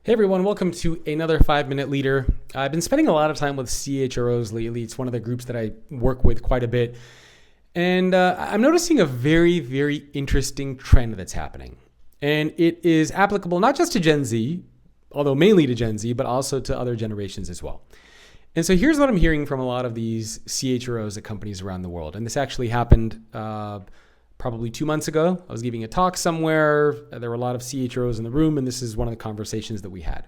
Hey everyone, welcome to another 5-Minute Leader. I've been spending a lot of time with CHROs lately. It's one of the groups that I work with quite a bit. And I'm noticing a very, very interesting trend that's happening. And it is applicable not just to Gen Z, although mainly to Gen Z, but also to other generations as well. And so here's what I'm hearing from a lot of these CHROs at companies around the world. And this actually happened probably 2 months ago. I was giving a talk somewhere. There were a lot of CHROs in the room, and this is one of the conversations that we had.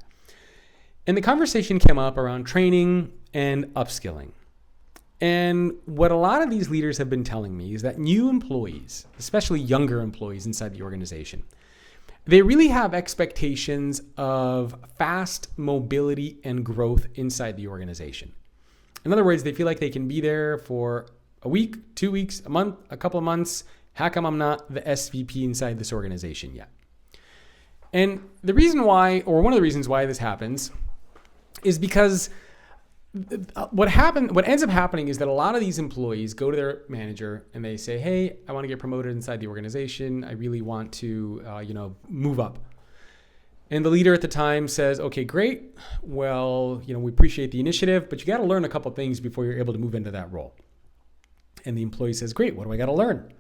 And the conversation came up around training and upskilling. And what a lot of these leaders have been telling me is that new employees, especially younger employees inside the organization, they really have expectations of fast mobility and growth inside the organization. In other words, they feel like they can be there for a week, 2 weeks, a month, a couple of months. How come I'm not the SVP inside this organization yet? And the reason why, or one of the reasons why this happens, is because what ends up happening is that a lot of these employees go to their manager and they say, "Hey, I want to get promoted inside the organization. I really want to, move up." And the leader at the time says, "Okay, great. Well, we appreciate the initiative, but you got to learn a couple things before you're able to move into that role." And the employee says, "Great. What do I got to learn?"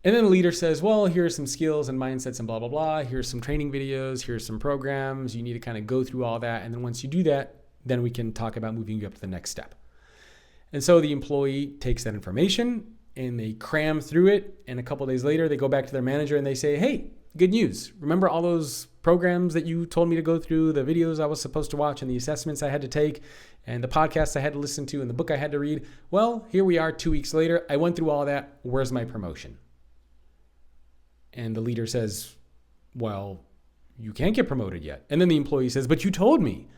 And then the leader says, "Well, here are some skills and mindsets and blah, blah, blah. Here's some training videos. Here's some programs. You need to kind of go through all that. And then once you do that, then we can talk about moving you up to the next step." And so the employee takes that information and they cram through it. And a couple of days later, they go back to their manager and they say, "Hey, good news. Remember all those programs that you told me to go through, the videos I was supposed to watch and the assessments I had to take and the podcasts I had to listen to and the book I had to read? Well, here we are 2 weeks later. I went through all that. Where's my promotion?" And the leader says, "Well, you can't get promoted yet." And then the employee says, "But you told me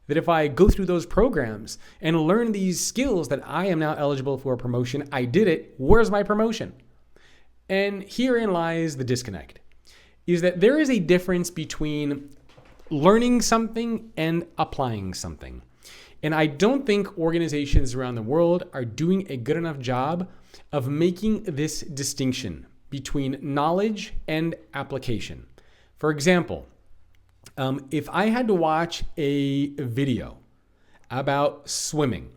that if I go through those programs and learn these skills that I am now eligible for a promotion. I did it. Where's my promotion?" And herein lies the disconnect, is that there is a difference between learning something and applying something. And I don't think organizations around the world are doing a good enough job of making this distinction between knowledge and application. For example, if I had to watch a video about swimming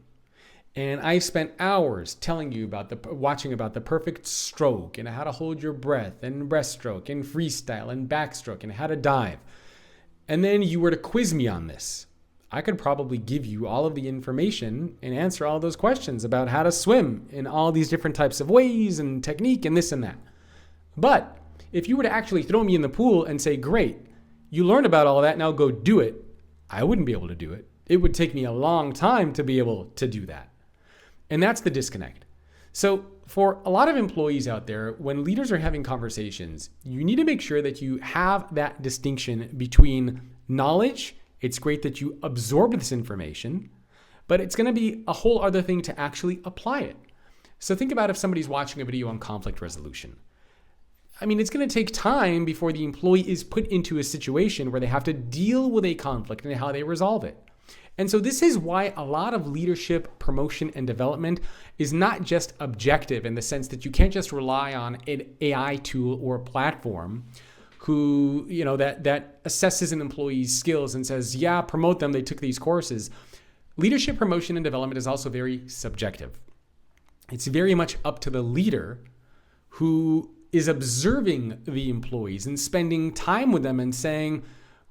and I spent hours telling you watching about the perfect stroke and how to hold your breath and breaststroke and freestyle and backstroke and how to dive, and then you were to quiz me on this, I could probably give you all of the information and answer all those questions about how to swim in all these different types of ways and technique and this and that. But if you were to actually throw me in the pool and say, "Great, you learned about all that, now go do it," I wouldn't be able to do it. It would take me a long time to be able to do that. And that's the disconnect. So for a lot of employees out there, when leaders are having conversations, you need to make sure that you have that distinction between knowledge. It's great that you absorb this information, but it's going to be a whole other thing to actually apply it. So think about if somebody's watching a video on conflict resolution. I mean, it's going to take time before the employee is put into a situation where they have to deal with a conflict and how they resolve it. And so this is why a lot of leadership promotion and development is not just objective in the sense that you can't just rely on an AI tool or platform who, that assesses an employee's skills and says, "Yeah, promote them. They took these courses." Leadership promotion and development is also very subjective. It's very much up to the leader who is observing the employees and spending time with them and saying,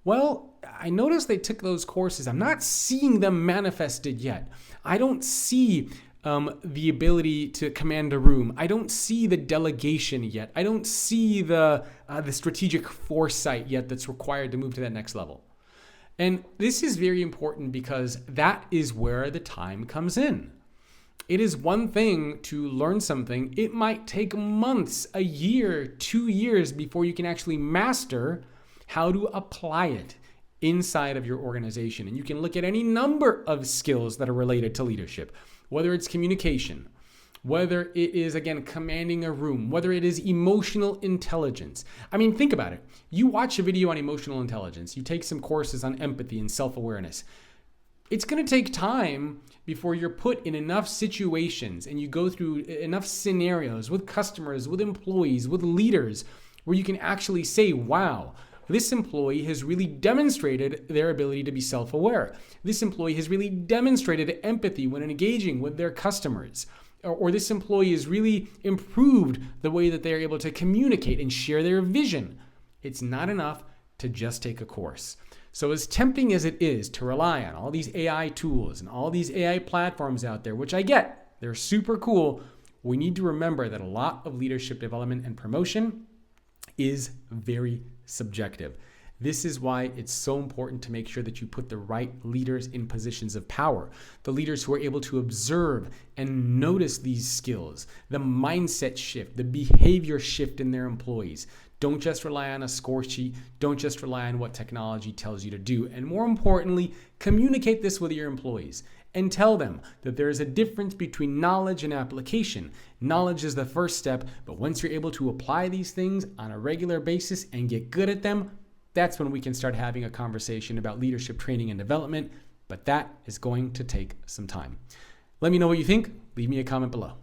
"Well, I noticed they took those courses. I'm not seeing them manifested yet. I don't see the ability to command a room. I don't see the delegation yet. I don't see the strategic foresight yet that's required to move to that next level." And this is very important because that is where the time comes in. It is one thing to learn something. It might take months, a year, 2 years before you can actually master how to apply it inside of your organization. And you can look at any number of skills that are related to leadership, whether it's communication, whether it is, again, commanding a room, whether it is emotional intelligence. I mean, think about it. You watch a video on emotional intelligence. You take some courses on empathy and self-awareness. It's going to take time before you're put in enough situations and you go through enough scenarios with customers, with employees, with leaders, where you can actually say, "Wow, this employee has really demonstrated their ability to be self-aware. This employee has really demonstrated empathy when engaging with their customers. Or this employee has really improved the way that they're able to communicate and share their vision. It's not enough to just take a course. So as tempting as it is to rely on all these AI tools and all these AI platforms out there, which I get, they're super cool, we need to remember that a lot of leadership development and promotion is very subjective. This is why it's so important to make sure that you put the right leaders in positions of power, the leaders who are able to observe and notice these skills, the mindset shift, the behavior shift in their employees. Don't just rely on a score sheet. Don't just rely on what technology tells you to do. And more importantly, communicate this with your employees and tell them that there is a difference between knowledge and application. Knowledge is the first step, but once you're able to apply these things on a regular basis and get good at them, that's when we can start having a conversation about leadership training and development, but that is going to take some time. Let me know what you think. Leave me a comment below.